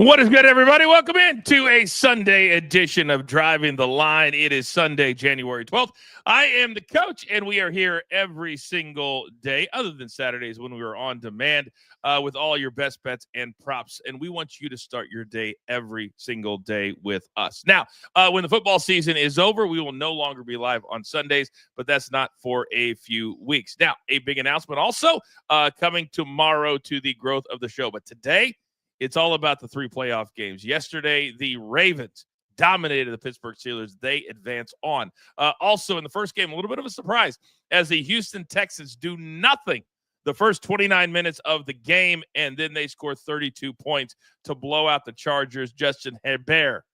What is good, everybody? Welcome in to a Sunday edition of Driving the Line. It is Sunday, January 12th. I am the coach, and we are here every single day, other than Saturdays when we are on demand, with all your best bets and props. And we want you to start your day every single day with us. Now, when the football season is over, we will no longer be live on Sundays, but that's not for a few weeks. Now, a big announcement also coming tomorrow to the growth of the show. But today, it's all about the three playoff games. Yesterday, the Ravens dominated the Pittsburgh Steelers. They advance on. Also, in the first game, a little bit of a surprise as the Houston Texans do nothing the first 29 minutes of the game, and then they score 32 points to blow out the Chargers. Justin Herbert,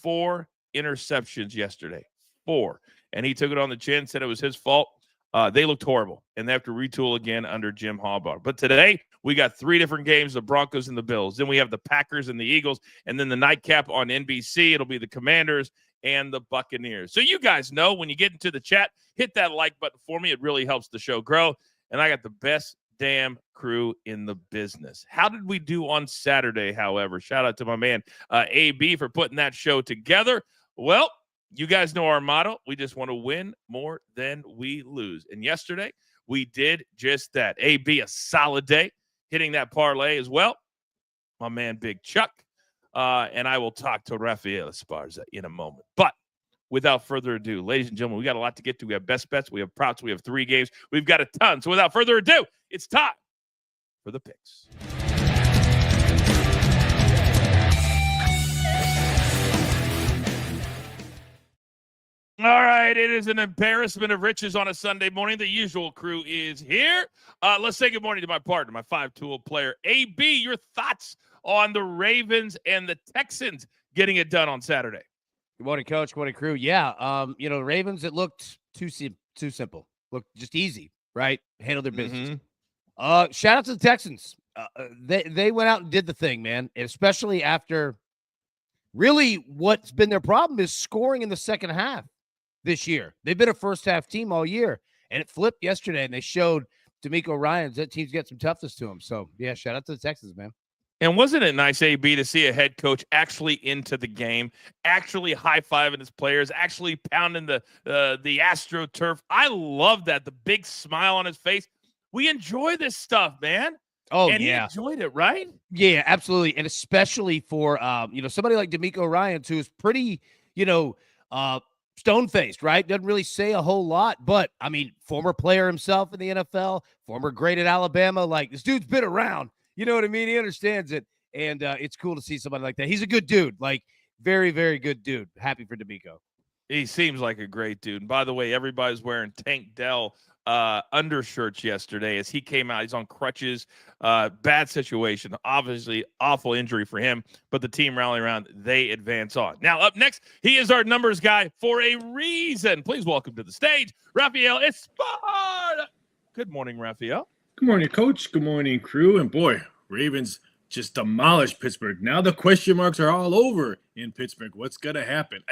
4 interceptions yesterday. 4. And he took it on the chin, said it was his fault. They looked horrible, and they have to retool again under Jim Harbaugh. But today, we got 3 different games, the Broncos and the Bills. Then we have the Packers and the Eagles, and then the nightcap on NBC. It'll be the Commanders and the Buccaneers. So you guys know when you get into the chat, hit that like button for me. It really helps the show grow. And I got the best damn crew in the business. How did we do on Saturday, however? Shout out to my man AB for putting that show together. Well, you guys know our motto. We just want to win more than we lose. And yesterday, we did just that. AB, a solid day, hitting that parlay as well. My man, Big Chuck. And I will talk to Rafael Esparza in a moment. But without further ado, ladies and gentlemen, we got a lot to get to. We have best bets. We have props. We have 3 games. We've got a ton. So without further ado, it's time for the picks. All right, it is an embarrassment of riches on a Sunday morning. The usual crew is here. Let's say good morning to my partner, my 5-tool player. AB, your thoughts on the Ravens and the Texans getting it done on Saturday? Good morning, Coach. Good morning, crew. Yeah, the Ravens, it looked too simple. Looked just easy, right? Handle their business. Shout out to the Texans. They went out and did the thing, man, and especially after really what's been their problem is scoring in the second half. This year. They've been a first-half team all year, and it flipped yesterday, and they showed DeMeco Ryans that team's got some toughness to them. So, yeah, shout out to the Texans, man. And wasn't it nice, AB, to see a head coach actually into the game, actually high-fiving his players, actually pounding the AstroTurf? I love that, the big smile on his face. We enjoy this stuff, man. Oh, and yeah. He enjoyed it, right? Yeah, absolutely, and especially for, somebody like DeMeco Ryans, who is pretty, stone-faced, right? Doesn't really say a whole lot, but, I mean, former player himself in the NFL, former great at Alabama. Like, this dude's been around. You know what I mean? He understands it, and it's cool to see somebody like that. He's a good dude, like, very, very good dude. Happy for DeMeco. He seems like a great dude. And by the way, everybody's wearing Tank Dell undershirts yesterday as he came out. He's on crutches. Bad situation. Obviously, awful injury for him, but the team rallying around. They advance on. Now, up next, he is our numbers guy for a reason. Please welcome to the stage, Rafael Esparza. Good morning, Rafael. Good morning, Coach. Good morning, crew. And boy, Ravens just demolished Pittsburgh. Now the question marks are all over in Pittsburgh. What's going to happen?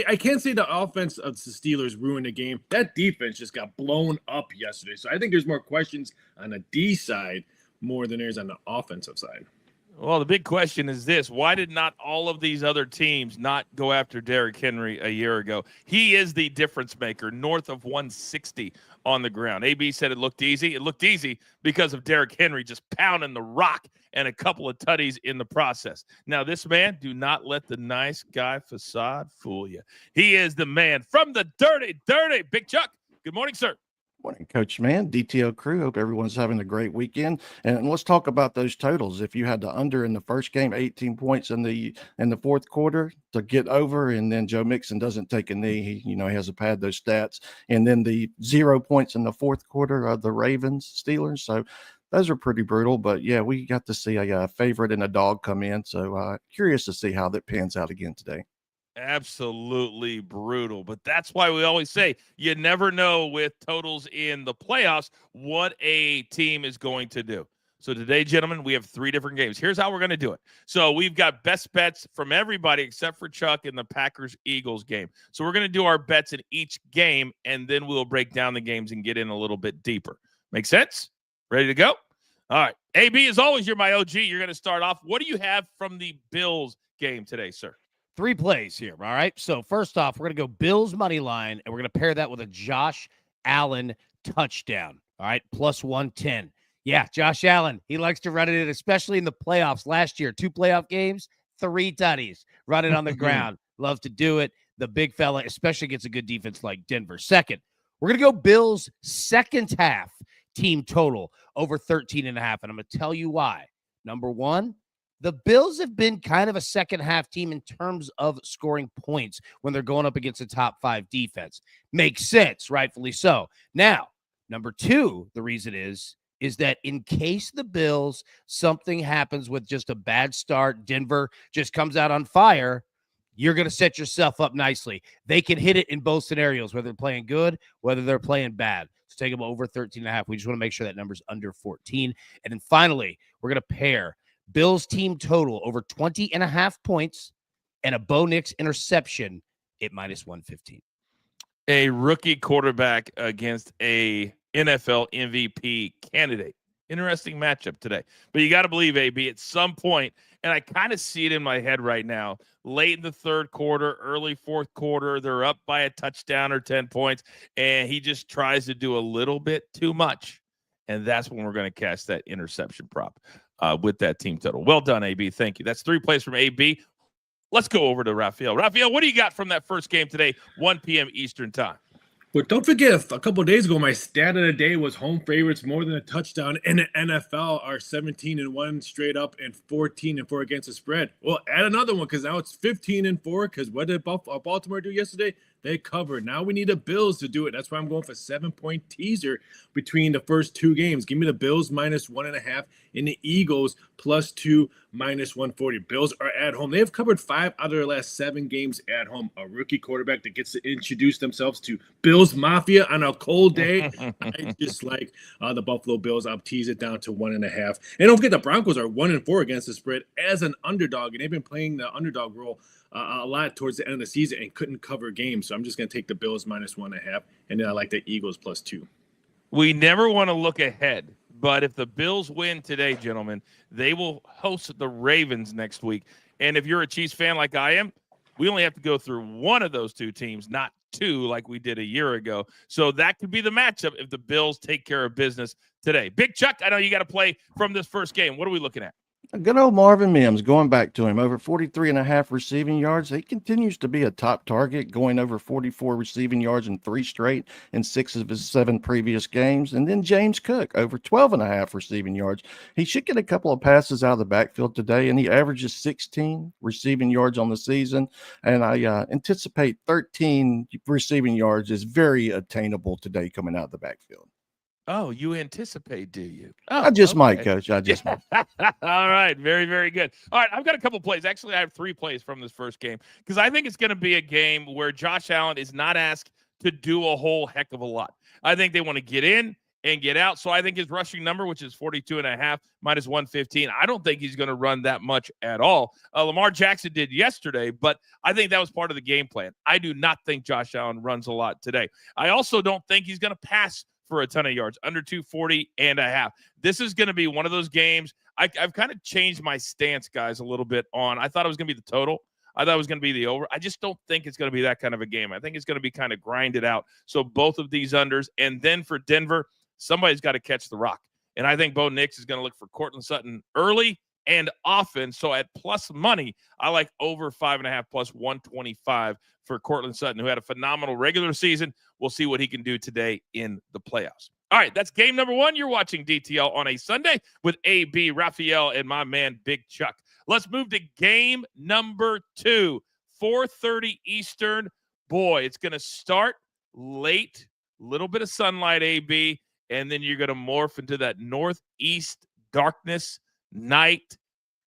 I can't say the offense of the Steelers ruined the game. That defense just got blown up yesterday. So I think there's more questions on the D side more than there's on the offensive side. Well, the big question is this. Why did not all of these other teams not go after Derrick Henry a year ago? He is the difference maker, north of 160 on the ground. AB said it looked easy. It looked easy because of Derrick Henry just pounding the rock and a couple of tutties in the process. Now, this man, do not let the nice guy facade fool you. He is the man from the dirty, Big Chuck. Good morning, sir. Morning, Coach, man. DTO crew. Hope everyone's having a great weekend. And let's talk about those totals. If you had the under in the first game, 18 points in the fourth quarter to get over, and then Joe Mixon doesn't take a knee. He has to pad those stats. And then the 0 points in the fourth quarter of the Ravens, Steelers. So those are pretty brutal. But yeah, we got to see a favorite and a dog come in. So curious to see how that pans out again today. Absolutely brutal. But that's why we always say you never know with totals in the playoffs what a team is going to do. So today, gentlemen, we have 3 different games. Here's how we're going to do it. So we've got best bets from everybody except for Chuck in the Packers-Eagles game. So we're going to do our bets in each game, and then we'll break down the games and get in a little bit deeper. Make sense? Ready to go? All right. AB, as always, you're my OG. You're going to start off. What do you have from the Bills game today, sir? 3 plays here. All right. So first off, we're going to go Bills money line, and we're going to pair that with a Josh Allen touchdown. All right. Plus 110. Yeah, Josh Allen, he likes to run it in, especially in the playoffs. Last year, 2 playoff games, 3 tutties. Run it on the ground. Love to do it. The big fella, especially against a good defense like Denver. Second, we're going to go Bills second half team total over 13.5. And I'm going to tell you why. Number one, the Bills have been kind of a second half team in terms of scoring points when they're going up against a top 5 defense. Makes sense, rightfully so. Now, number 2, the reason is that in case the Bills, something happens with just a bad start, Denver just comes out on fire, you're going to set yourself up nicely. They can hit it in both scenarios, whether they're playing good, whether they're playing bad. So take them over 13.5. We just want to make sure that number's under 14. And then finally, we're going to pair Bills team total over 20.5 points and a Bo Nix interception at minus 115. A rookie quarterback against a NFL MVP candidate. Interesting matchup today. But you got to believe, AB, at some point, and I kind of see it in my head right now, late in the third quarter, early fourth quarter, they're up by a touchdown or 10 points, and he just tries to do a little bit too much. And that's when we're going to catch that interception prop with that team total. Well done, AB. Thank you. That's 3 plays from AB. Let's go over to Raphael. Raphael, what do you got from that first game today, 1 p.m. Eastern time? But don't forget, a couple of days ago, my stat of the day was home favorites more than a touchdown in the NFL are 17-1 straight up and 14-4 against the spread. Well, add another one because now it's 15-4 because what did Baltimore do yesterday? They covered. Now we need the Bills to do it. That's why I'm going for 7-point teaser between the first 2 games. Give me the Bills minus 1.5 and the Eagles plus 2 minus 140. Bills are at home. They have covered 5 out of their last 7 games at home. A rookie quarterback that gets to introduce themselves to Bills Mafia on a cold day. I just like the Buffalo Bills. I'll tease it down to 1.5. And don't forget the Broncos are 1-4 against the spread as an underdog, and they've been playing the underdog role a lot towards the end of the season and couldn't cover games. So I'm just going to take the Bills minus 1.5, and then I like the Eagles plus 2. We never want to look ahead, but if the Bills win today, gentlemen, they will host the Ravens next week. And if you're a Chiefs fan like I am, we only have to go through one of those 2 teams, not 2 like we did a year ago. So that could be the matchup if the Bills take care of business today. Big Chuck, I know you got to play from this first game. What are we looking at? Good old Marvin Mims, going back to him, over 43.5 receiving yards. He continues to be a top target, going over 44 receiving yards in 3 straight in 6 of his 7 previous games. And then James Cook, over 12.5 receiving yards. He should get a couple of passes out of the backfield today, and he averages 16 receiving yards on the season. And I anticipate 13 receiving yards is very attainable today coming out of the backfield. Oh, you anticipate, do you? Oh, I just might, Coach. I just might. All right. Very, very good. All right. I've got a couple plays. Actually, I have 3 plays from this first game because I think it's going to be a game where Josh Allen is not asked to do a whole heck of a lot. I think they want to get in and get out. So I think his rushing number, which is 42.5 minus 115, I don't think he's going to run that much at all. Lamar Jackson did yesterday, but I think that was part of the game plan. I do not think Josh Allen runs a lot today. I also don't think he's going to pass for a ton of yards, under 240.5. This is going to be one of those games. I've kind of changed my stance, guys, a little bit on. I thought it was going to be the total. I thought it was going to be the over. I just don't think it's going to be that kind of a game. I think it's going to be kind of grinded out. So both of these unders. And then for Denver, somebody's got to catch the rock. And I think Bo Nix is going to look for Courtland Sutton early and often. So at plus money, I like over 5.5 plus 125 for Courtland Sutton, who had a phenomenal regular season. We'll see what he can do today in the playoffs. All right, that's game number 1. You're watching DTL on a Sunday with AB, Raphael, and my man, Big Chuck. Let's move to game number 2, 4:30 Eastern. Boy, it's going to start late, little bit of sunlight, AB, and then you're going to morph into that northeast darkness, night,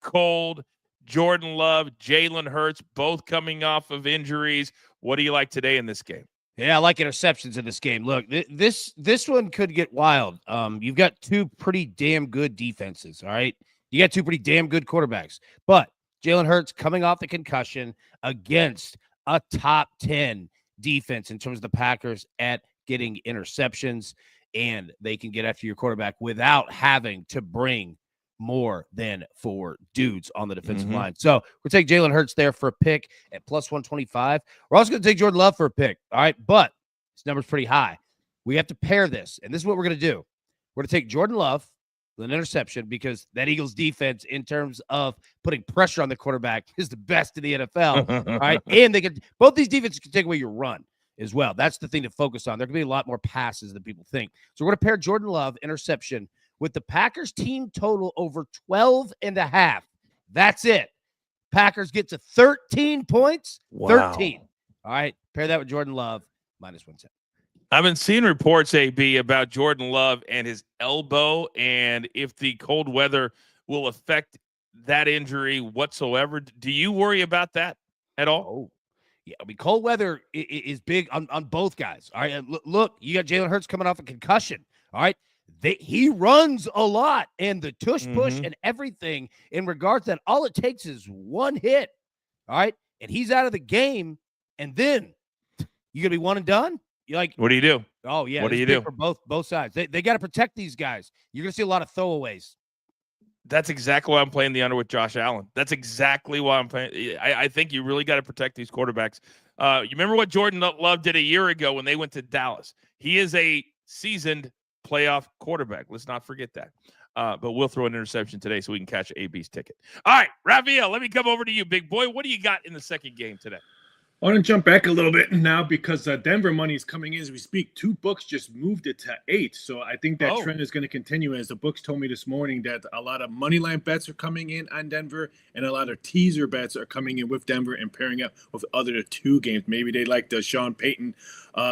cold. Jordan Love, Jalen Hurts, both coming off of injuries. What do you like today in this game? Yeah, I like interceptions in this game. Look, this one could get wild. You've got 2 pretty damn good defenses, all right? You got 2 pretty damn good quarterbacks. But Jalen Hurts coming off the concussion against a top 10 defense in terms of the Packers at getting interceptions. and they can get after your quarterback without having to bring more than 4 dudes on the defensive line. So we'll take Jalen Hurts there for a pick at plus 125. We're also going to take Jordan Love for a pick. All right. But this number's pretty high. We have to pair this. And this is what we're going to do. We're going to take Jordan Love with an interception because that Eagles defense in terms of putting pressure on the quarterback is the best in the NFL. All right. And both these defenses can take away your run as well. That's the thing to focus on. There can be a lot more passes than people think. So we're going to pair Jordan Love interception with the Packers team total over 12.5. That's it. Packers get to 13 points. Wow. 13. All right. Pair that with Jordan Love, minus 110. I've been seeing reports, AB, about Jordan Love and his elbow, and if the cold weather will affect that injury whatsoever. Do you worry about that at all? Oh, yeah. I mean, cold weather is big on both guys. All right. Look, you got Jalen Hurts coming off a concussion. All right. He runs a lot, and the tush push and everything in regards to that, all it takes is one hit, all right? And he's out of the game, and then you going to be one and done? You're like, what do you do? Oh, yeah. What do you do? For both sides. They got to protect these guys. You're going to see a lot of throwaways. That's exactly why I'm playing the under with Josh Allen. That's exactly why I'm playing. I think you really got to protect these quarterbacks. You remember what Jordan Love did a year ago when they went to Dallas? He is a seasoned playoff quarterback. Let's not forget that. But we'll throw an interception today so we can catch AB's ticket. All right, Raphael, let me come over to you, big boy. What do you got in the second game today? I want to jump back a little bit now because Denver money is coming in as we speak. 2 books just moved it to 8. So I think that trend is going to continue, as the books told me this morning that a lot of money line bets are coming in on Denver and a lot of teaser bets are coming in with Denver and pairing up with other 2 games. Maybe they like the Sean Payton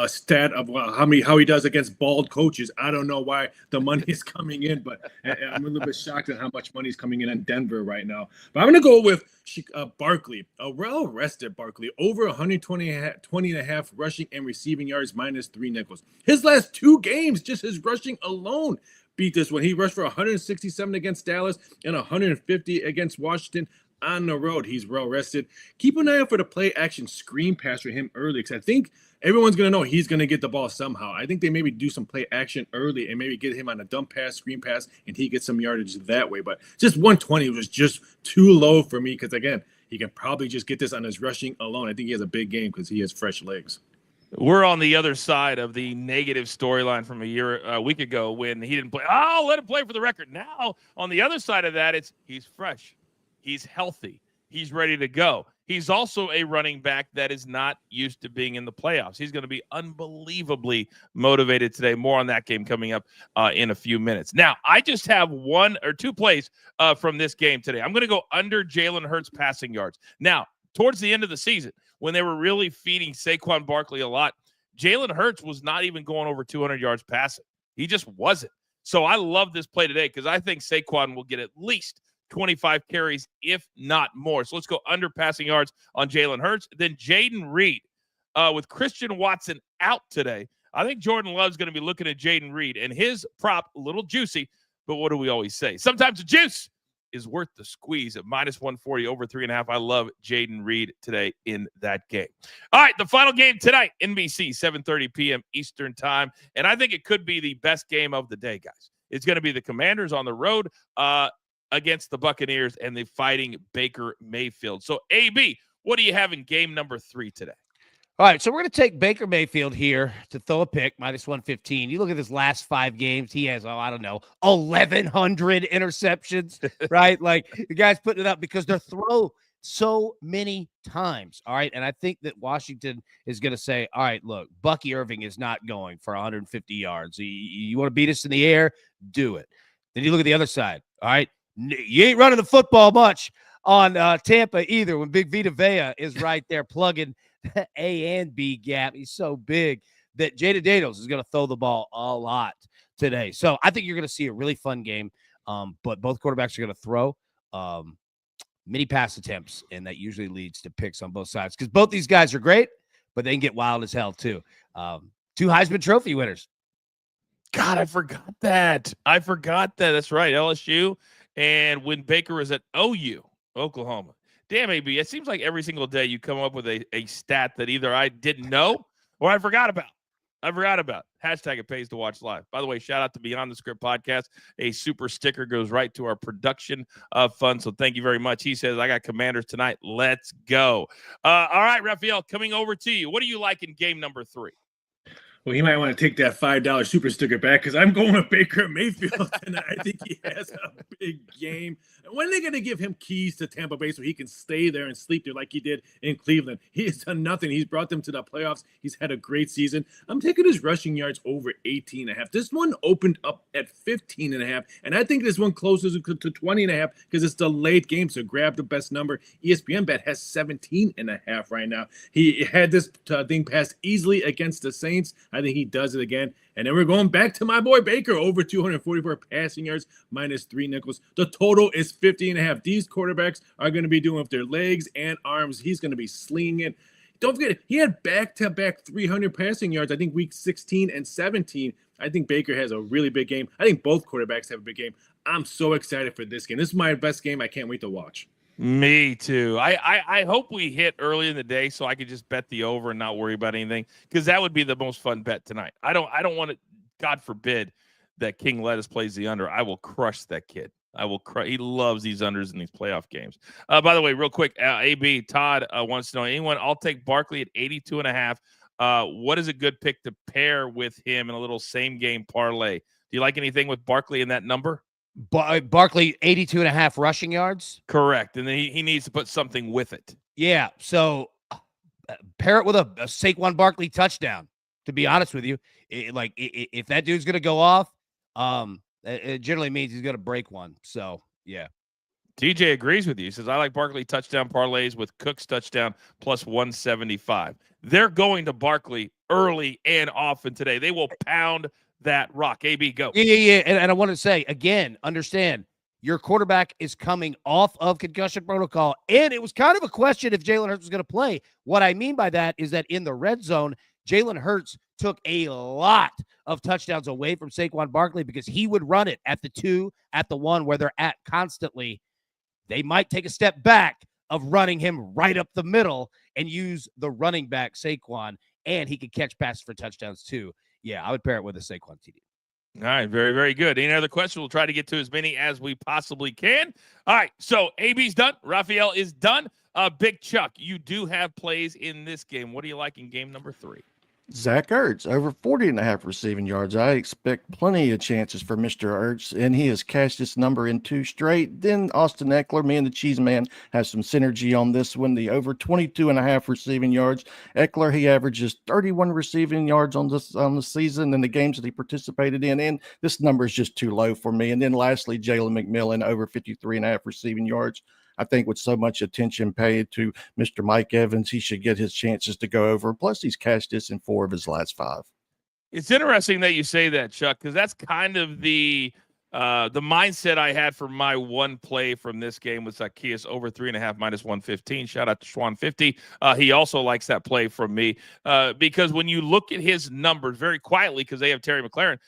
stat of how he does against bald coaches. I don't know why the money is coming in, but I'm a little bit shocked at how much money is coming in on Denver right now. But I'm going to go with Barkley, a well-rested Barkley, over 120 and a half rushing and receiving yards, minus 3 nickels. His last 2 games, just his rushing alone, beat this one. He rushed for 167 against Dallas and 150 against Washington on the road. He's well-rested. Keep an eye out for the play-action screen pass for him early, because I think everyone's going to know he's going to get the ball somehow. I think they maybe do some play action early and maybe get him on a dump pass, screen pass, and he gets some yardage that way. But just 120 was just too low for me because, again, he can probably just get this on his rushing alone. I think he has a big game because he has fresh legs. We're on the other side of the negative storyline from a week ago when he didn't play. Oh, let him play for the record. Now, on the other side of that, it's he's fresh. He's healthy. He's ready to go. He's also a running back that is not used to being in the playoffs. He's going to be unbelievably motivated today. More on that game coming up in a few minutes. Now, I just have 1 or 2 plays from this game today. I'm going to go under Jalen Hurts passing yards. Now, towards the end of the season, when they were really feeding Saquon Barkley a lot, Jalen Hurts was not even going over 200 yards passing. He just wasn't. So I love this play today because I think Saquon will get at least 25 carries, if not more. So let's go under passing yards on Jalen Hurts. Then Jayden Reed with Christian Watson out today. I think Jordan Love's going to be looking at Jayden Reed, and his prop, a little juicy, but what do we always say? Sometimes the juice is worth the squeeze at minus 140, over 3.5. I love Jayden Reed today in that game. All right, the final game tonight, NBC, 7:30 p.m. Eastern time, and I think it could be the best game of the day, guys. It's going to be the Commanders on the road against the Buccaneers and the fighting Baker Mayfield. So, AB, what do you have in game number 3 today? All right, so we're going to take Baker Mayfield here to throw a pick, minus 115. You look at his last 5 games, he has, 1,100 interceptions, right? Like, the guy's putting it up because they're throw so many times, all right? And I think that Washington is going to say, all right, look, Bucky Irving is not going for 150 yards. You want to beat us in the air? Do it. Then you look at the other side, all right? You ain't running the football much on Tampa either when Big Vita Vea is right there plugging the A and B gap. He's so big that Jayden Daniels is going to throw the ball a lot today. So I think you're going to see a really fun game, but both quarterbacks are going to throw many pass attempts, and that usually leads to picks on both sides because both these guys are great, but they can get wild as hell too. 2 Heisman Trophy winners. God, I forgot that. That's right, LSU. And when Baker was at OU, Oklahoma. Damn, AB, it seems like every single day you come up with a stat that either I didn't know or I forgot about. I forgot about it. Hashtag it pays to watch live. By the way, shout out to Beyond the Script podcast. A super sticker goes right to our production fund. So thank you very much. He says, I got Commanders tonight. Let's go. All right, Raphael, coming over to you. What do you like in game number 3? Well, he might want to take that $5 super sticker back because I'm going with Baker Mayfield tonight. I think he has a big game. And when are they going to give him keys to Tampa Bay so he can stay there and sleep there like he did in Cleveland? He has done nothing. He's brought them to the playoffs. He's had a great season. I'm taking his rushing yards over 18.5. This one opened up at 15.5, and I think this one closes to 20.5 because it's the late game. So grab the best number. ESPN bet has 17.5 right now. He had this thing passed easily against the Saints. I think he does it again. And then we're going back to my boy Baker, over 244 passing yards, -3 nickels. The total is 50.5. These quarterbacks are going to be doing with their legs and arms. He's going to be slinging it. Don't forget, he had back-to-back 300 passing yards, I think week 16 and 17. I think Baker has a really big game. I think both quarterbacks have a big game. I'm so excited for this game. This is my best game. I can't wait to watch. Me too. I hope we hit early in the day so I could just bet the over and not worry about anything, because that would be the most fun bet tonight. I don't want to, God forbid, that King Lettuce plays the under. I will crush that kid. He loves these unders in these playoff games. By the way, real quick, AB Todd wants to know, I'll take Barkley at 82.5. What is a good pick to pair with him in a little same game parlay? Do you like anything with Barkley in that number? Barkley, 82.5 rushing yards. Correct. And then he needs to put something with it. Yeah. So pair it with a Saquon Barkley touchdown, to be honest with you. If that dude's going to go off, it generally means he's going to break one. So, yeah. TJ agrees with you. He says, I like Barkley touchdown parlays with Cook's touchdown plus 175. They're going to Barkley early and often today. They will pound that rock. AB, go. Yeah. And I want to say, again, understand, your quarterback is coming off of concussion protocol, and it was kind of a question if Jalen Hurts was going to play. What I mean by that is that in the red zone, Jalen Hurts took a lot of touchdowns away from Saquon Barkley because he would run it at the 2, at the 1, where they're at constantly. They might take a step back of running him right up the middle and use the running back Saquon, and he could catch passes for touchdowns too. Yeah, I would pair it with a Saquon TD. All right, very, very good. Any other questions? We'll try to get to as many as we possibly can. All right, so AB's done. Raphael is done. Big Chuck, you do have plays in this game. What do you like in game number 3? Zach Ertz, over 40.5 receiving yards. I expect plenty of chances for Mr. Ertz, and he has cashed this number in 2 straight. Then Austin Eckler, me and the Cheese Man, has some synergy on this one. The over 22.5 receiving yards. Eckler, he averages 31 receiving yards on the season in the games that he participated in, and this number is just too low for me. And then lastly, Jalen McMillan, over 53.5 receiving yards. I think with so much attention paid to Mr. Mike Evans, he should get his chances to go over. Plus, he's cashed this in 4 of his last 5. It's interesting that you say that, Chuck, because that's kind of the mindset I had for my one play from this game with Zacchaeus, over 3.5 -115. Shout out to Schwan50. He also likes that play from me because when you look at his numbers very quietly, because they have Terry McLaurin,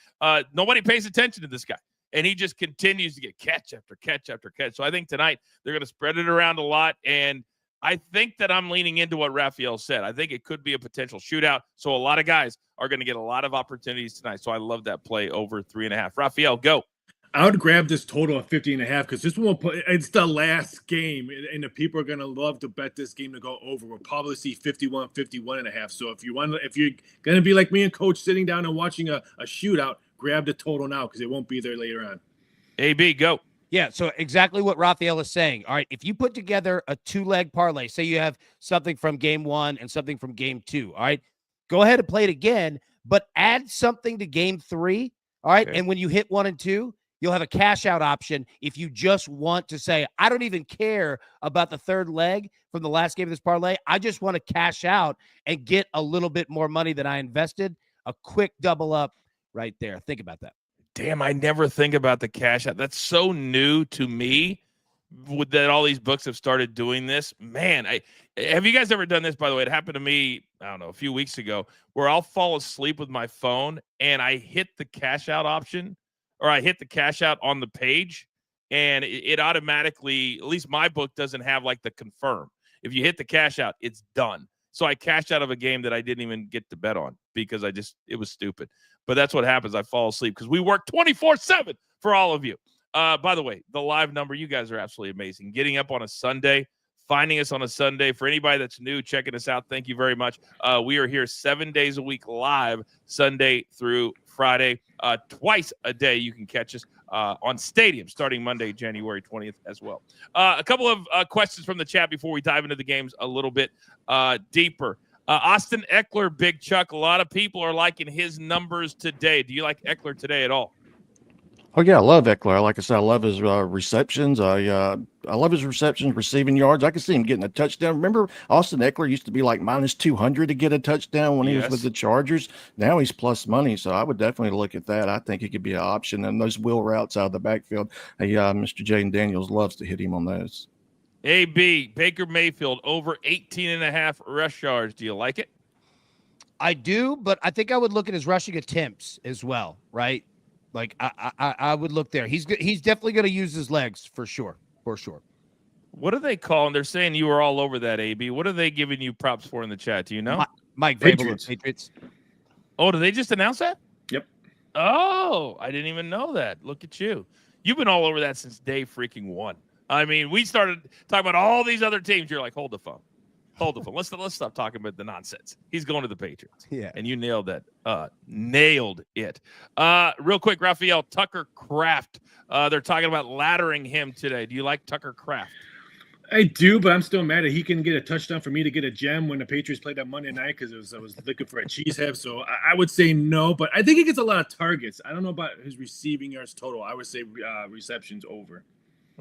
nobody pays attention to this guy. And he just continues to get catch after catch after catch. So I think tonight they're going to spread it around a lot. And I think that I'm leaning into what Raphael said. I think it could be a potential shootout. So a lot of guys are going to get a lot of opportunities tonight. So I love that play, over 3.5. Raphael, go. I would grab this total of 50.5 because this one will put, it's the last game, and the people are going to love to bet this game to go over. We'll probably see 51.5. So if you're going to be like me and Coach sitting down and watching a shootout, grab the total now because it won't be there later on. AB, go. Yeah, so exactly what Raphael is saying. All right, if you put together a 2-leg parlay, say you have something from game 1 and something from game 2, all right, go ahead and play it again, but add something to game 3, all right, okay. And when you hit 1 and 2, you'll have a cash out option if you just want to say, I don't even care about the 3rd leg from the last game of this parlay. I just want to cash out and get a little bit more money than I invested. A quick double up right there. Think about that. Damn, I never think about the cash out. That's so new to me that all these books have started doing this. Man, have you guys ever done this, by the way? It happened to me, I don't know, a few weeks ago, where I'll fall asleep with my phone and I hit the cash out option, or I hit the cash out on the page, and it automatically, at least my book doesn't have like the confirm. If you hit the cash out, it's done. So I cashed out of a game that I didn't even get to bet on because it was stupid. But that's what happens. I fall asleep because we work 24/7 for all of you. By the way, the live number, you guys are absolutely amazing. Getting up on a Sunday, finding us on a Sunday. For anybody that's new, checking us out, thank you very much. We are here 7 days a week live, Sunday through Friday. Twice a day you can catch us on Stadium starting Monday, January 20th as well. A couple of questions from the chat before we dive into the games a little bit deeper. Austin Eckler, Big Chuck, a lot of people are liking his numbers today. Do you like Eckler today at all? Oh yeah, I love Eckler. Like I said, I love his receptions. I love his receptions, receiving yards. I can see him getting a touchdown. Remember, Austin Eckler used to be like minus 200 to get a touchdown when he was with the Chargers. Now he's plus money, so I would definitely look at that. I think he could be an option. And those wheel routes out of the backfield, Mr. Jayden Daniels loves to hit him on those. AB, Baker Mayfield, over 18.5 rush yards. Do you like it? I do, but I think I would look at his rushing attempts as well, right? Like I would look there. He's definitely going to use his legs for sure. What are they calling? They're saying you were all over that, AB. What are they giving you props for in the chat? Do you know? Mike Vrabel, Patriots. Oh, did they just announce that? Yep. Oh, I didn't even know that. Look at you. You've been all over that since day freaking one. I mean, we started talking about all these other teams. You're like, hold the phone. Let's stop talking about the nonsense. He's going to the Patriots. Yeah. And you nailed that. Nailed it. Real quick, Raphael, Tucker Kraft. They're talking about laddering him today. Do you like Tucker Kraft? I do, but I'm still mad that he couldn't get a touchdown for me to get a gem when the Patriots played on Monday night because I was looking for a cheesehead. So I would say no, but I think he gets a lot of targets. I don't know about his receiving yards total. I would say receptions over.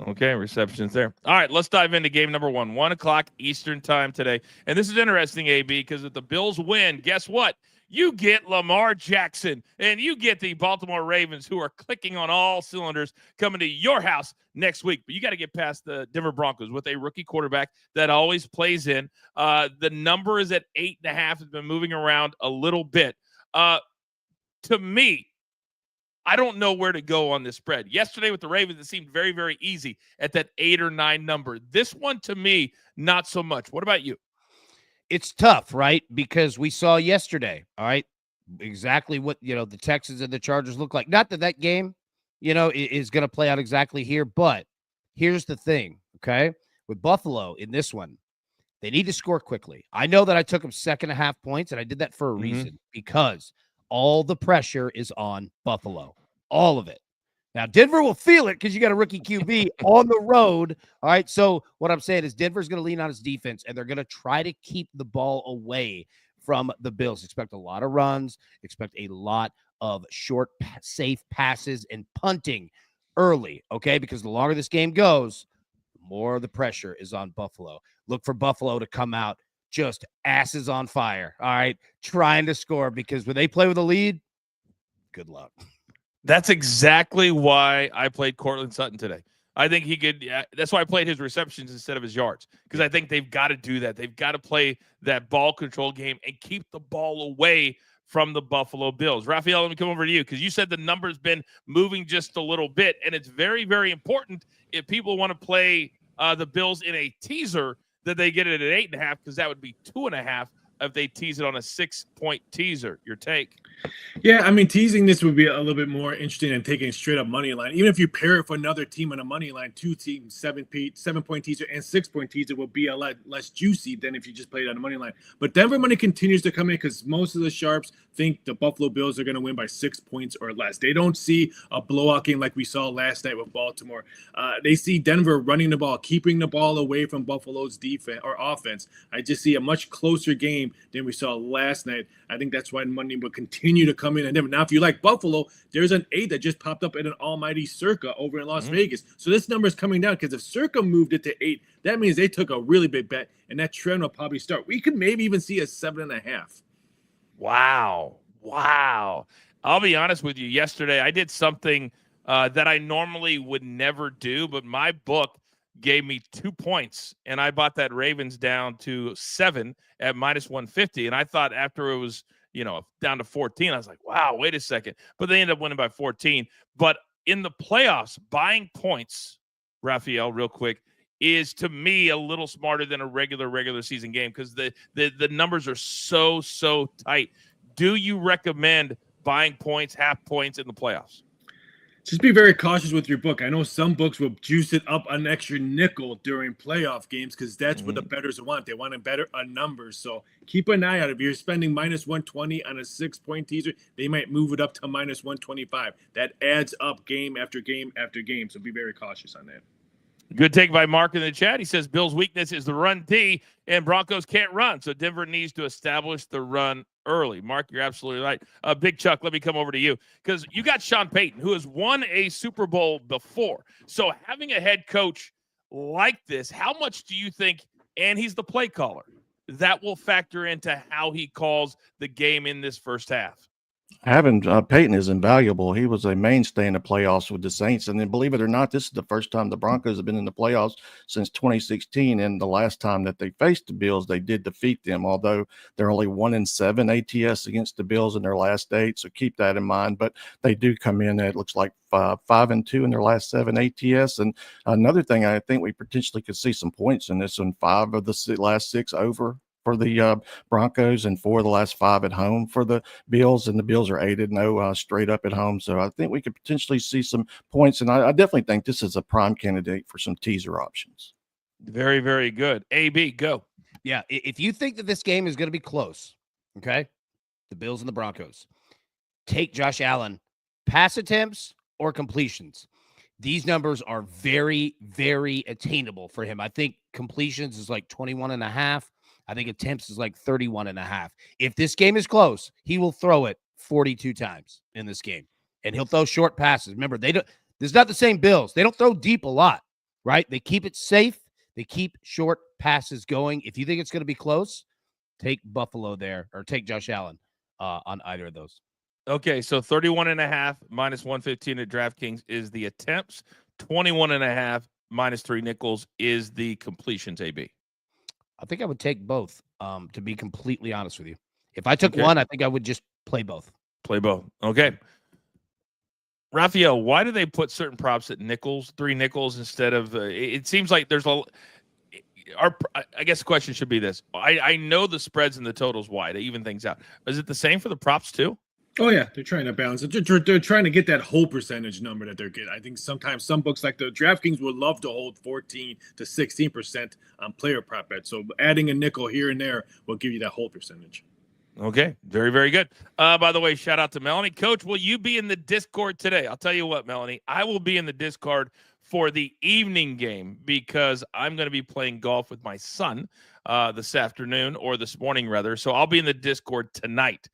Okay, receptions there. All right, let's dive into game number 1, 1 o'clock Eastern time today. And this is interesting, AB, because if the Bills win, guess what? You get Lamar Jackson, and you get the Baltimore Ravens, who are clicking on all cylinders, coming to your house next week. But you got to get past the Denver Broncos with a rookie quarterback that always plays in. The number is at 8.5. It's been moving around a little bit. To me, I don't know where to go on this spread. Yesterday with the Ravens, it seemed very, very easy at that 8 or 9 number. This one, to me, not so much. What about you? It's tough, right? Because we saw yesterday, all right, exactly what, the Texans and the Chargers look like. Not that game, is going to play out exactly here, but here's the thing, okay? With Buffalo in this one, they need to score quickly. I know that I took them 2.5 points, and I did that for a reason, because all the pressure is on Buffalo. All of it. Now, Denver will feel it because you got a rookie QB on the road. All right. So what I'm saying is Denver's going to lean on his defense, and they're going to try to keep the ball away from the Bills. Expect a lot of runs. Expect a lot of short, safe passes and punting early. Okay. Because the longer this game goes, the more of the pressure is on Buffalo. Look for Buffalo to come out just asses on fire. All right. Trying to score, because when they play with a lead, good luck. That's exactly why I played Cortland Sutton today. I think he could. That's why I played his receptions instead of his yards, because I think they've got to do that. They've got to play that ball control game and keep the ball away from the Buffalo Bills. Raphael, let me come over to you, because you said the number's been moving just a little bit, and it's very, very important if people want to play the Bills in a teaser that they get it at 8.5, because that would be 2.5 if they tease it on a 6-point teaser. Your take? Yeah, I mean, teasing this would be a little bit more interesting than taking straight up money line. Even if you pair it for another team on a money line, 2 teams, 7-point teaser and 6-point teaser will be a lot less juicy than if you just played on a money line. But Denver money continues to come in because most of the sharps think the Buffalo Bills are going to win by 6 points or less. They don't see a blowout game like we saw last night with Baltimore. They see Denver running the ball, keeping the ball away from Buffalo's defense or offense. I just see a much closer game than we saw last night. I think that's why money will continue to come in. And now, if you like Buffalo, there's an 8 that just popped up at an almighty Circa over in Las Vegas. So this number is coming down, because if Circa moved it to 8, that means they took a really big bet, and that trend will probably start. We could maybe even see a 7.5. Wow. I'll be honest with you. Yesterday, I did something that I normally would never do, but my book gave me 2 points, and I bought that Ravens down to 7 at minus 150. And I thought after it was, down to 14, I was like, wow, wait a second. But they ended up winning by 14. But in the playoffs, buying points, Raphael, real quick, is, to me, a little smarter than a regular season game because the numbers are so tight. Do you recommend buying points, half points in the playoffs? Just be very cautious with your book. I know some books will juice it up an extra nickel during playoff games because that's what the bettors want. They want to bet a number. So keep an eye out. If you're spending minus 120 on a 6-point teaser, they might move it up to minus 125. That adds up game after game after game. So be very cautious on that. Good take by Mark in the chat. He says Bill's weakness is the run D, and Broncos can't run, so Denver needs to establish the run early. Mark, you're absolutely right. Big Chuck, let me come over to you because you got Sean Payton, who has won a Super Bowl before. So having a head coach like this, how much do you think, and he's the play caller, that will factor into how he calls the game in this first half? Having Peyton is invaluable. He was a mainstay in the playoffs with the Saints. And then, believe it or not, this is the first time the Broncos have been in the playoffs since 2016. And the last time that they faced the Bills, they did defeat them, although they're only 1-7 ATS against the Bills in their last 8. So keep that in mind. But they do come in at, looks like, 5-2 in their last 7 ATS. And another thing, I think we potentially could see some points in this one. 5 of the last 6 over for the Broncos and 4 of the last 5 at home for the Bills, and the Bills are 8-0 straight up at home. So I think we could potentially see some points, and I definitely think this is a prime candidate for some teaser options. Very, very good. AB, go. Yeah, if you think that this game is going to be close, okay, the Bills and the Broncos, take Josh Allen, pass attempts or completions. These numbers are very, very attainable for him. I think completions is like 21.5. I think attempts is like 31.5. If this game is close, he will throw it 42 times in this game, and he'll throw short passes. Remember, this is not the same Bills. They don't throw deep a lot, right? They keep it safe. They keep short passes going. If you think it's going to be close, take Buffalo there, or take Josh Allen on either of those. Okay, so 31.5 minus 115 at DraftKings is the attempts. 21.5 minus 3 nickels is the completions, AB. I think I would take both, to be completely honest with you. If I took one, I think I would just play both. Play both. Okay. Raphael, why do they put certain props at nickels, 3 nickels instead of it seems like there's I guess the question should be this. I know the spreads and the totals wide. They even things out. Is it the same for the props too? Oh, yeah, they're trying to balance it. They're trying to get that whole percentage number that they're getting. I think sometimes some books like the DraftKings would love to hold 14 to 16% on player prop bets. So adding a nickel here and there will give you that whole percentage. Okay, very, very good. By the way, shout out to Melanie. Coach, will you be in the Discord today? I'll tell you what, Melanie, I will be in the Discord for the evening game because I'm going to be playing golf with my son this afternoon, or this morning rather. So I'll be in the Discord tonight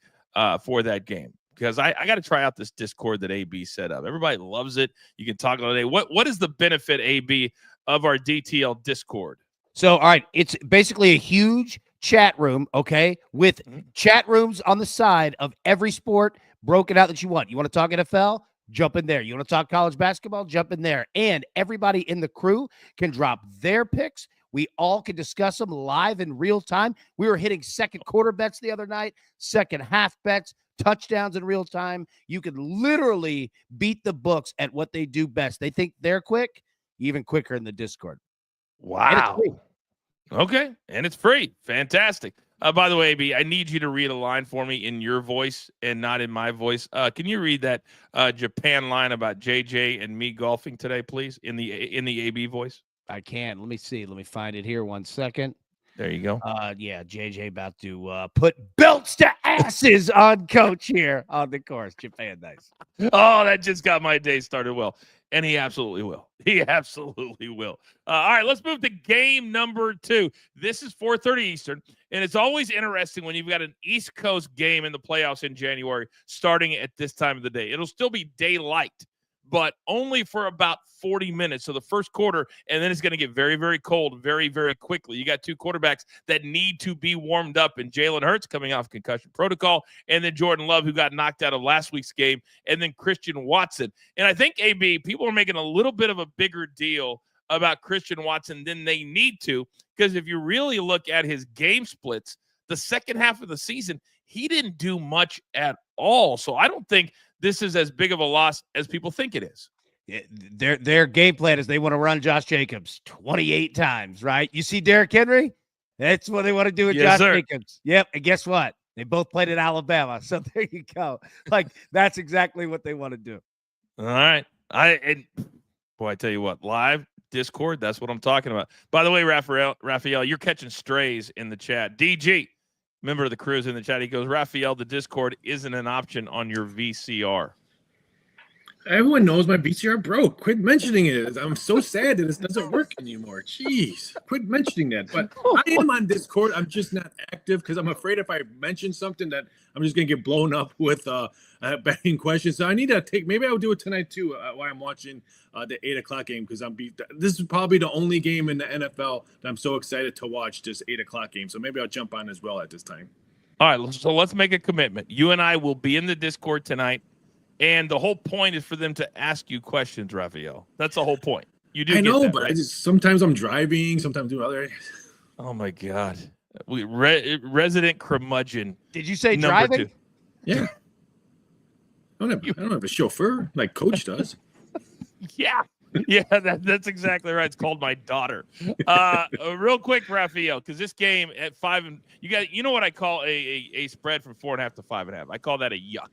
for that game because I got to try out this Discord that AB set up. Everybody loves it. You can talk all day. What is the benefit, AB, of our DTL Discord? So, all right, it's basically a huge chat room, okay, with chat rooms on the side of every sport broken out that you want. You want to talk NFL? Jump in there. You want to talk college basketball? Jump in there. And everybody in the crew can drop their picks. We all can discuss them live in real time. We were hitting second quarter bets the other night, second half bets, touchdowns in real time. You could literally beat the books at what they do best. They think they're quick, even quicker in the Discord. Wow. Okay. And it's free. Fantastic. By the way, AB, I need you to read a line for me in your voice and not in my voice. Can you read that Japan line about JJ and me golfing today, please, in the AB voice? I can. Let me see. Let me find it here. 1 second. There you go. Yeah, JJ about to put belts to asses on Coach here on the course. Japan, nice. Oh, that just got my day started well. And he absolutely will. He absolutely will. All right, let's move to game number 2. This is 4:30 Eastern, and it's always interesting when you've got an East Coast game in the playoffs in January starting at this time of the day. It'll still be daylight, but only for about 40 minutes. So the first quarter, and then it's going to get very, very cold very, very quickly. You got 2 quarterbacks that need to be warmed up, and Jalen Hurts coming off concussion protocol, and then Jordan Love, who got knocked out of last week's game, and then Christian Watson. And I think, AB, people are making a little bit of a bigger deal about Christian Watson than they need to, because if you really look at his game splits, the second half of the season, he didn't do much at all. So I don't think this is as big of a loss as people think it is. Their game plan is they want to run Josh Jacobs 28 times, right? You see Derrick Henry? That's what they want to do with Josh Jacobs. Yep. And guess what? They both played at Alabama. So there you go. Like, that's exactly what they want to do. All right. I tell you what, live Discord, that's what I'm talking about. By the way, Raphael, you're catching strays in the chat. DG, member of the Crew's in the chat. He goes, Raphael, the Discord isn't an option on your VCR. Everyone knows my VCR broke. Quit mentioning it. I'm so sad that it doesn't work anymore. Jeez, quit mentioning that. But I am on Discord. I'm just not active because I'm afraid if I mention something that I'm just going to get blown up with betting questions. So I need to maybe I'll do it tonight too while I'm watching the 8 o'clock game because this is probably the only game in the NFL that I'm so excited to watch, this 8 o'clock game. So maybe I'll jump on as well at this time. All right, so let's make a commitment. You and I will be in the Discord tonight. And the whole point is for them to ask you questions, Raphael. That's the whole point. You do. I know, that, but right? Sometimes I'm driving, sometimes doing other. Oh my God, resident curmudgeon. Did you say driving? 2. Yeah. I don't have a chauffeur like Coach does. Yeah, that's exactly right. It's called my daughter. Real quick, Raphael, because this game at 5, and you know what I call a spread from 4.5 to 5.5. I call that a yuck.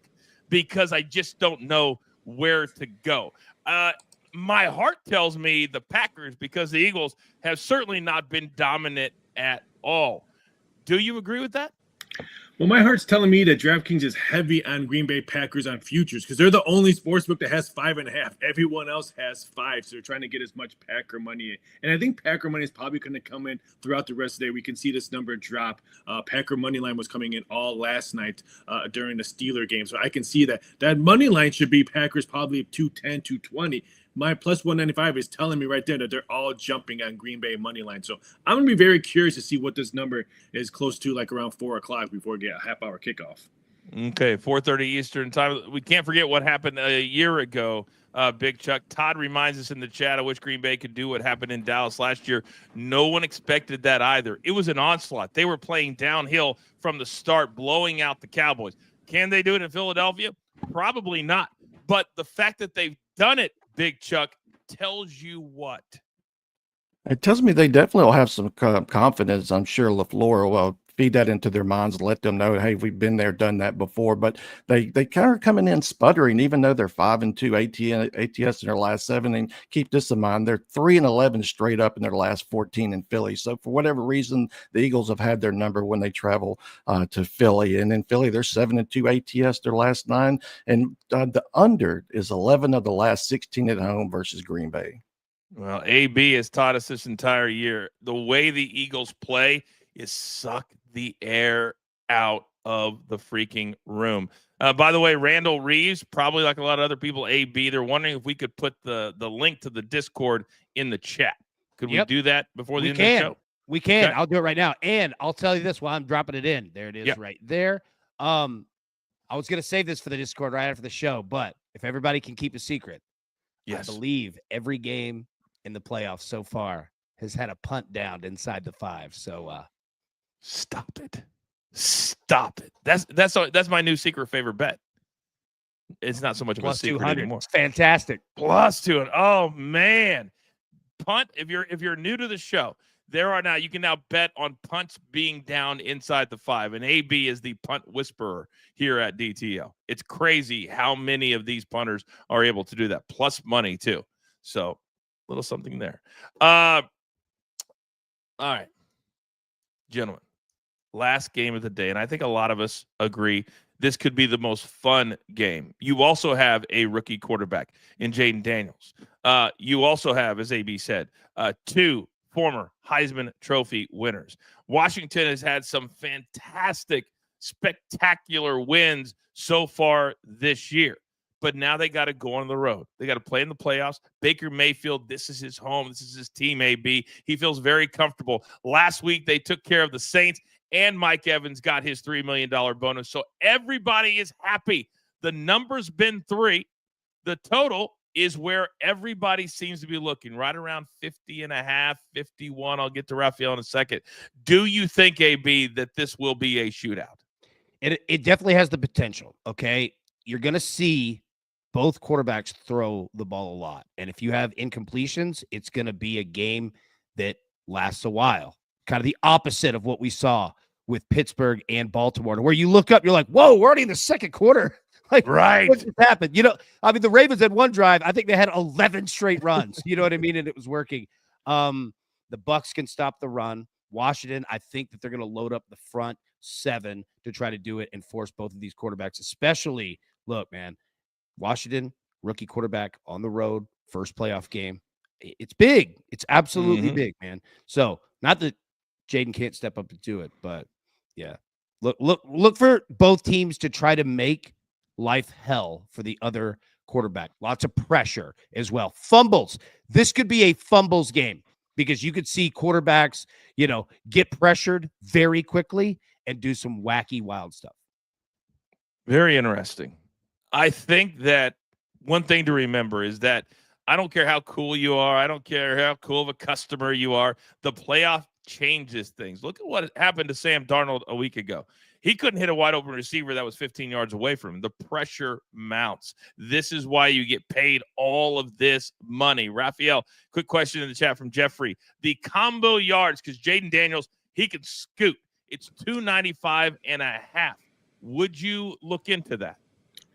Because I just don't know where to go. My heart tells me the Packers because the Eagles have certainly not been dominant at all. Do you agree with that? Well, my heart's telling me that DraftKings is heavy on Green Bay Packers on futures because they're the only sportsbook that has 5.5. Everyone else has 5, so they're trying to get as much Packer money in. And I think Packer money is probably going to come in throughout the rest of the day. We can see this number drop. Packer money line was coming in all last night during the Steeler game, so I can see that money line should be Packers probably 210, 220. My plus 195 is telling me right there that they're all jumping on Green Bay money line. So I'm going to be very curious to see what this number is close to, like around 4 o'clock before we get a half-hour kickoff. Okay, 4:30 Eastern time. We can't forget what happened a year ago, Big Chuck. Todd reminds us in the chat, I wish Green Bay could do what happened in Dallas last year. No one expected that either. It was an onslaught. They were playing downhill from the start, blowing out the Cowboys. Can they do it in Philadelphia? Probably not. But the fact that they've done it, Big Chuck, tells you what? It tells me they definitely will have some confidence. I'm sure LaFleur will feed that into their minds and let them know, hey, we've been there, done that before. But they kind of coming in sputtering, even though they're 5-2 ATS in their last 7. And keep this in mind, they're 3-11 straight up in their last 14 in Philly. So for whatever reason, the Eagles have had their number when they travel to Philly. And in Philly, they're 7-2 ATS their last 9. And the under is 11 of the last 16 at home versus Green Bay. Well, AB has taught us this entire year. The way the Eagles play is suck the air out of the freaking room. By the way, Randall Reeves, probably like a lot of other people, AB, they're wondering if we could put the link to the Discord in the chat. Could we do that before the end of the show? We can. Okay. I'll do it right now. And I'll tell you this while I'm dropping it in. There it is right there. I was going to save this for the Discord right after the show, but if everybody can keep a secret, I believe every game in the playoffs so far has had a punt down inside the 5. So stop it. That's my new secret favorite bet. It's not so much of a secret anymore. It's fantastic. Plus 200. Oh man. Punt. If you're new to the show, you can now bet on punts being down inside the 5. And AB is the punt whisperer here at DTL. It's crazy how many of these punters are able to do that. Plus money too. So little something there. All right, gentlemen, last game of the day, and I think a lot of us agree this could be the most fun game. You also have a rookie quarterback in Jayden Daniels. You also have, as AB said, 2 former Heisman Trophy winners. Washington has had some fantastic, spectacular wins so far this year. But now they got to go on the road. They got to play in the playoffs. Baker Mayfield, this is his home. This is his team, AB. He feels very comfortable. Last week, they took care of the Saints, and Mike Evans got his $3 million bonus. So everybody is happy. The number's been 3. The total is where everybody seems to be looking, right around 50.5, 51. I'll get to Raphael in a second. Do you think, AB, that this will be a shootout? It definitely has the potential, okay? You're going to see both quarterbacks throw the ball a lot. And if you have incompletions, it's going to be a game that lasts a while. Kind of the opposite of what we saw with Pittsburgh and Baltimore, where you look up, you're like, whoa, we're already in the second quarter. Like, Right. what just happened? I mean, the Ravens had one drive. I think they had 11 straight runs. You know what I mean? And it was working. The Bucs can stop the run. Washington, I think that they're going to load up the front seven to try to do it and force both of these quarterbacks, especially, look, man, Washington, rookie quarterback on the road, first playoff game. It's big. It's absolutely big, man. So not that Jayden can't step up to do it, but yeah, look for both teams to try to make life hell for the other quarterback. Lots of pressure as well. Fumbles. This could be a fumbles game because you could see quarterbacks, get pressured very quickly and do some wacky, wild stuff. Very interesting. I think that one thing to remember is that I don't care how cool you are. I don't care how cool of a customer you are. The playoff changes things. Look at what happened to Sam Darnold a week ago. He couldn't hit a wide open receiver that was 15 yards away from him. The pressure mounts. This is why you get paid all of this money. Raphael, quick question in the chat from Jeffrey. The combo yards, because Jayden Daniels, he can scoot. It's 295.5. Would you look into that?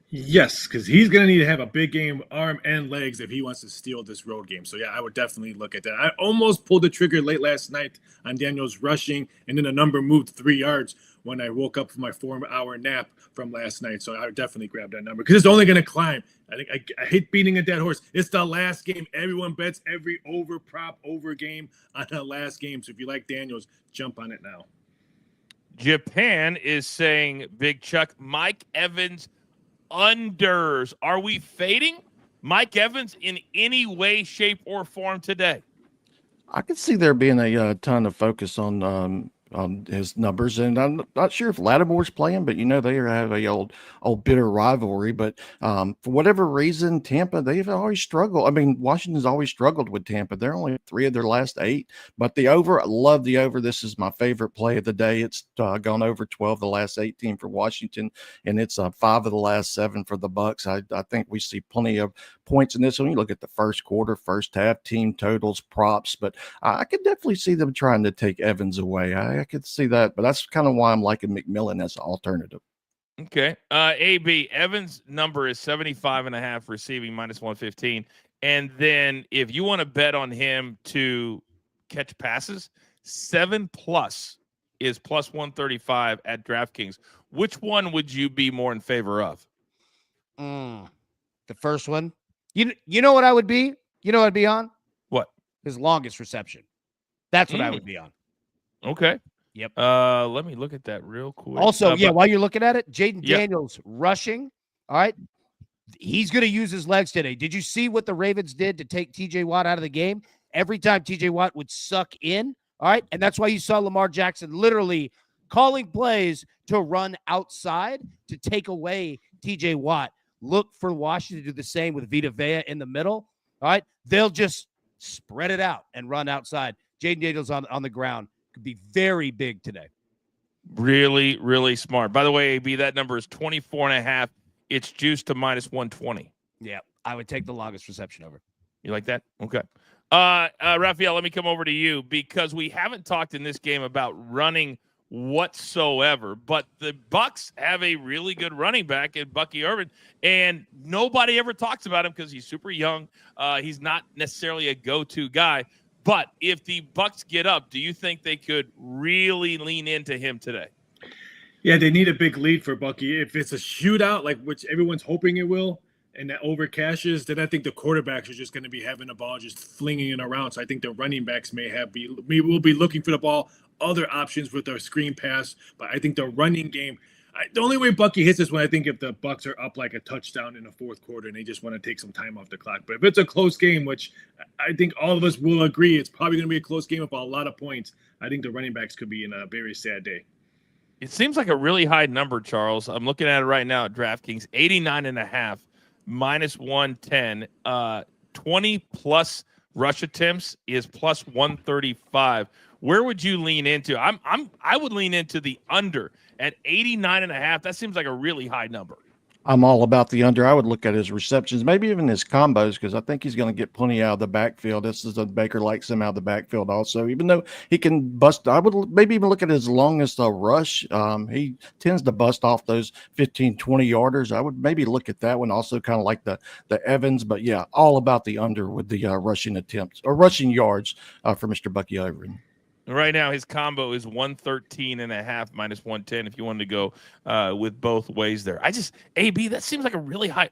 Yes, because he's going to need to have a big game, arm and legs, if he wants to steal this road game. So, yeah, I would definitely look at that. I almost pulled the trigger late last night on Daniels rushing, and then the number moved 3 yards when I woke up from my 4-hour nap from last night. So I would definitely grab that number because it's only going to climb. I think I hate beating a dead horse. It's the last game. Everyone bets every over game on the last game. So if you like Daniels, jump on it now. Japan is saying, Big Chuck, Mike Evans unders. Are we fading Mike Evans in any way, shape, or form today? I could see there being a ton of focus on his numbers, and I'm not sure if Lattimore's playing, but they have a old bitter rivalry. But for whatever reason, Tampa, they've always struggled. I mean, Washington's always struggled with Tampa. They're only 3 of their last 8, but the over, I love the over. This is my favorite play of the day. It's gone over 12 the last 18 for Washington, and it's 5 of the last 7 for the Bucs. I think we see plenty of points in this one. You look at the first quarter, first half, team totals, props, but I could definitely see them trying to take Evans away. I could see that, but that's kind of why I'm liking McMillan as an alternative. Okay. AB, Evans' number is 75.5 receiving, -115. And then if you want to bet on him to catch passes, 7+ is +135 at DraftKings. Which one would you be more in favor of? The first one. You know what I would be? You know what I'd be on? What? His longest reception. That's what I would be on. Okay. Yep. Let me look at that real quick. Also, while you're looking at it, Jayden Daniels rushing. All right. He's going to use his legs today. Did you see what the Ravens did to take TJ Watt out of the game? Every time TJ Watt would suck in. All right. And that's why you saw Lamar Jackson literally calling plays to run outside to take away TJ Watt. Look for Washington to do the same with Vita Vea in the middle. All right. They'll just spread it out and run outside. Jayden Daniels on the ground could be very big today. Really, really smart. By the way, AB, that number is 24.5. It's juiced to -120. Yeah, I would take the longest reception over. You like that? Okay. Raphael, let me come over to you because we haven't talked in this game about running whatsoever, but the Bucs have a really good running back in Bucky Irvin, and nobody ever talks about him because he's super young. He's not necessarily a go-to guy. But if the Bucs get up, do you think they could really lean into him today? Yeah, they need a big lead for Bucky. If it's a shootout, like which everyone's hoping it will, and that over cashes, then I think the quarterbacks are just going to be having the ball, just flinging it around. So I think the running backs will be looking for the ball, other options with their screen pass. But I think the running game, the only way Bucky hits is when I think if the Bucs are up like a touchdown in the fourth quarter and they just want to take some time off the clock. But if it's a close game, which I think all of us will agree, it's probably going to be a close game with a lot of points. I think the running backs could be in a very sad day. It seems like a really high number, Charles. I'm looking at it right now at DraftKings, 89.5, -110. 20+ rush attempts is +135. Where would you lean into? I would lean into the under at 89.5. That seems like a really high number. I'm all about the under. I would look at his receptions, maybe even his combos, because I think he's going to get plenty out of the backfield. This is Baker likes him out of the backfield also, even though he can bust. I would maybe even look at his longest rush. He tends to bust off those 15, 20 yarders. I would maybe look at that one also, kind of like the Evans. But yeah, all about the under with the rushing attempts or rushing yards for Mr. Bucky Overton. Right now, his combo is 113.5 minus 110 if you wanted to go with both ways there. AB, that seems like a really high.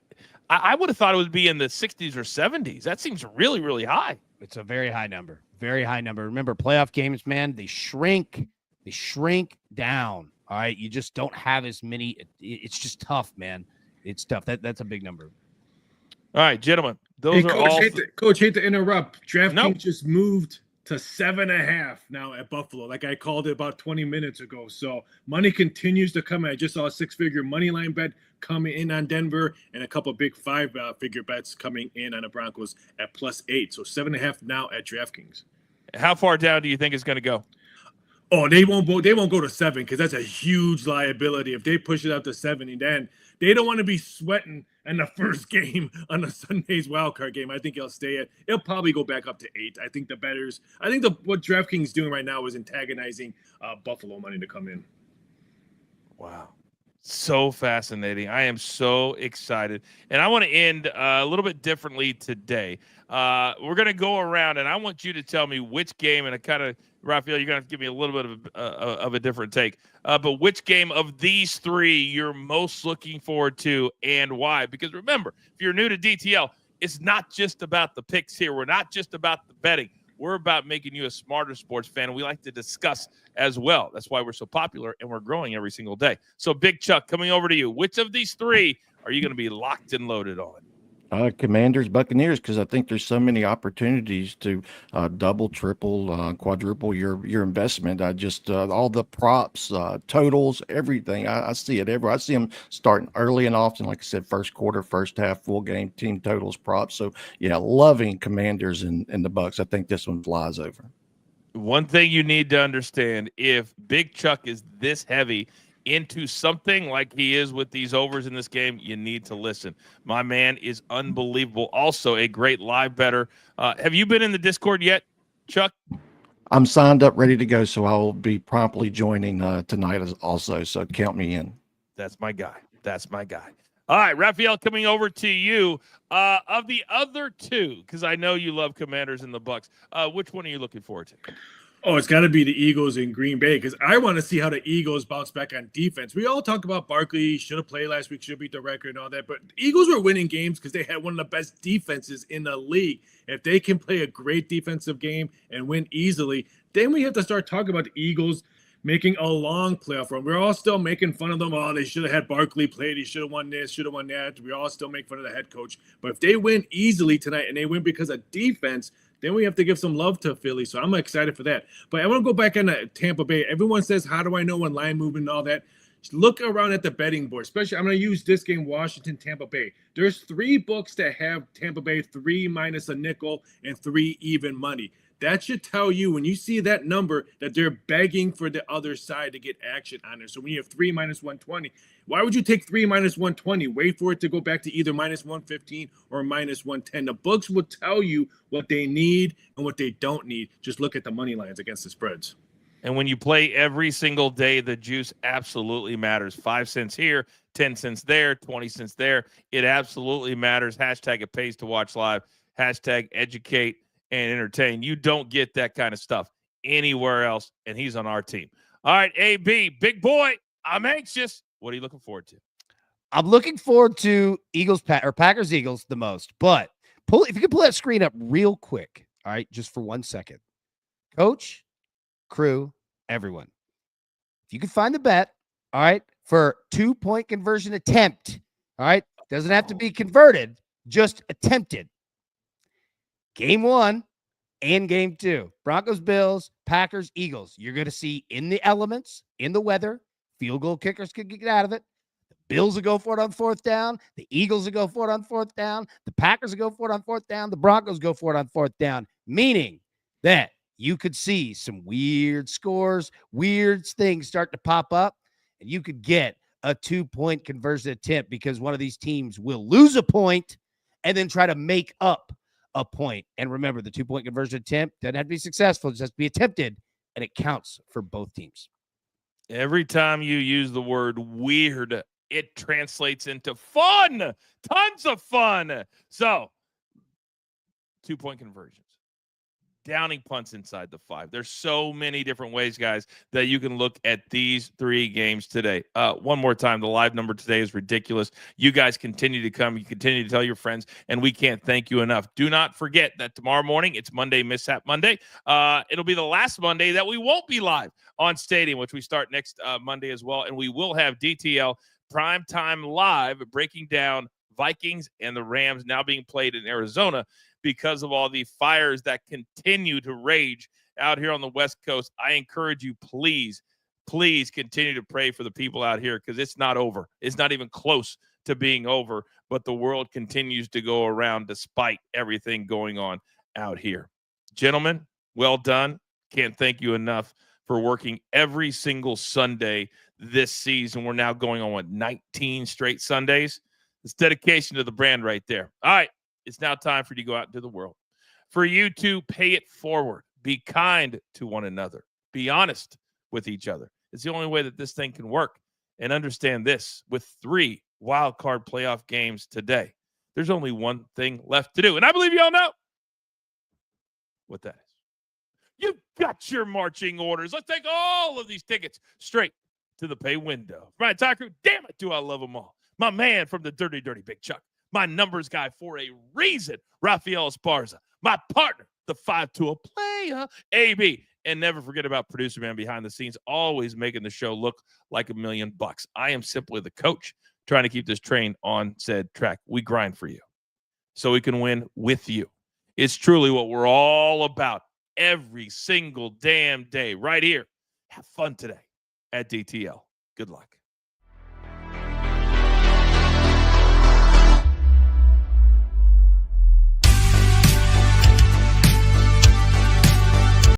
I would have thought it would be in the 60s or 70s. That seems really, really high. It's a very high number. Very high number. Remember, playoff games, man, they shrink down. All right. You just don't have as many. It's just tough, man. It's tough. That's a big number. All right, gentlemen. Those are Coach, all. Coach, hate to interrupt. DraftKings just moved to 7.5 now at Buffalo, like I called it about 20 minutes ago. So money continues to come in. I just saw a 6-figure money line bet coming in on Denver and a couple of big 5-figure bets coming in on the Broncos at +8. So 7.5 now at DraftKings. How far down do you think it's going to go? Oh, they won't go to 7 because that's a huge liability. If they push it up to 7, then they don't want to be sweating in the first game on the Sunday's wildcard game. I think it'll probably go back up to 8. I think what DraftKings is doing right now is antagonizing Buffalo money to come in. Wow. So fascinating. I am so excited. And I want to end a little bit differently today. We're going to go around, and I want you to tell me which game, and I kind of, Raphael, you're going to have to give me a little bit of a different take, but which game of these three you're most looking forward to and why? Because remember, if you're new to DTL, it's not just about the picks here. We're not just about the betting. We're about making you a smarter sports fan, and we like to discuss as well. That's why we're so popular, and we're growing every single day. So, Big Chuck, coming over to you. Which of these three are you going to be locked and loaded on? Commanders, Buccaneers, because I think there's so many opportunities to double, triple, quadruple your investment. I just all the props, totals, everything. I see it everywhere. I see them starting early and often, like I said, first quarter, first half, full game, team totals, props. So yeah, loving Commanders and the Bucs. I think this one flies over. One thing you need to understand: if Big Chuck is this heavy into something like he is with these overs in this game, you need to listen. My man is unbelievable. Also a great live bettor. Have you been in the Discord yet, Chuck? I'm signed up, ready to go, so I will be promptly joining tonight also, so count me in. That's my guy. All right, Raphael, coming over to you. Of the other two, because I know you love Commanders and the Bucs, which one are you looking forward to? Oh, it's got to be the Eagles in Green Bay because I want to see how the Eagles bounce back on defense. We all talk about Barkley, should have played last week, should beat the record and all that, but the Eagles were winning games because they had one of the best defenses in the league. If they can play a great defensive game and win easily, then we have to start talking about the Eagles making a long playoff run. We're all still making fun of them. Oh, they should have had Barkley played. He should have won this, should have won that. We all still make fun of the head coach. But if they win easily tonight and they win because of defense, then we have to give some love to Philly. So I'm excited for that. But I want to go back on Tampa Bay. Everyone says, how do I know when line movement and all that? Just look around at the betting board, especially I'm going to use this game, Washington, Tampa Bay. There's 3 books that have Tampa Bay 3 minus a nickel and 3 even money. That should tell you when you see that number that they're begging for the other side to get action on it. So when you have 3 minus 120, why would you take 3 minus 120? Wait for it to go back to either minus 115 or minus 110. The books will tell you what they need and what they don't need. Just look at the money lines against the spreads. And when you play every single day, the juice absolutely matters. 5 cents here, 10 cents there, 20 cents there. It absolutely matters. Hashtag it pays to watch live. Hashtag educate and entertain. You don't get that kind of stuff anywhere else, and he's on our team. All right, AB, big boy, I'm anxious. What are you looking forward to? I'm looking forward to Packers-Eagles the most, but if you can pull that screen up real quick, all right, just for 1 second. Coach, crew, everyone, if you can find the bet, all right, for 2-point conversion attempt, all right, doesn't have to be converted, just attempted. Game 1 and game 2, Broncos, Bills, Packers, Eagles. You're going to see in the elements, in the weather, field goal kickers can get out of it. The Bills will go for it on 4th down. The Eagles will go for it on 4th down. The Packers will go for it on 4th down. The Broncos go for it on 4th down, meaning that you could see some weird scores, weird things start to pop up, and you could get a 2-point conversion attempt because one of these teams will lose a point and then try to make up a point. And remember, the 2-point conversion attempt doesn't have to be successful. It just has to be attempted, and it counts for both teams. Every time you use the word weird, it translates into fun. Tons of fun. So, 2-point conversions. Downing punts inside the 5. There's so many different ways, guys, that you can look at these 3 games today. One more time, the live number today is ridiculous. You guys continue to come. You continue to tell your friends, and we can't thank you enough. Do not forget that tomorrow morning, it's Monday Mishap Monday. It'll be the last Monday that we won't be live on Stadium, which we start next Monday as well, and we will have DTL Primetime Live breaking down Vikings and the Rams now being played in Arizona because of all the fires that continue to rage out here on the West Coast. I encourage you, please continue to pray for the people out here because it's not over. It's not even close to being over, but the world continues to go around despite everything going on out here. Gentlemen, well done. Can't thank you enough for working every single Sunday this season. We're now going on, 19 straight Sundays? It's dedication to the brand right there. All right. It's now time for you to go out into the world, for you to pay it forward, be kind to one another, be honest with each other. It's the only way that this thing can work. And understand this, with 3 wild card playoff games today, there's only one thing left to do. And I believe you all know what that is. You've got your marching orders. Let's take all of these tickets straight to the pay window. Right, Crew, damn it, do I love them all. My man from the Dirty Big Chuck. My numbers guy for a reason, Rafael Esparza. My partner, the 5-tool player, AB. And never forget about producer man behind the scenes, always making the show look like $1 million. I am simply the coach trying to keep this train on said track. We grind for you so we can win with you. It's truly what we're all about every single damn day right here. Have fun today at DTL. Good luck.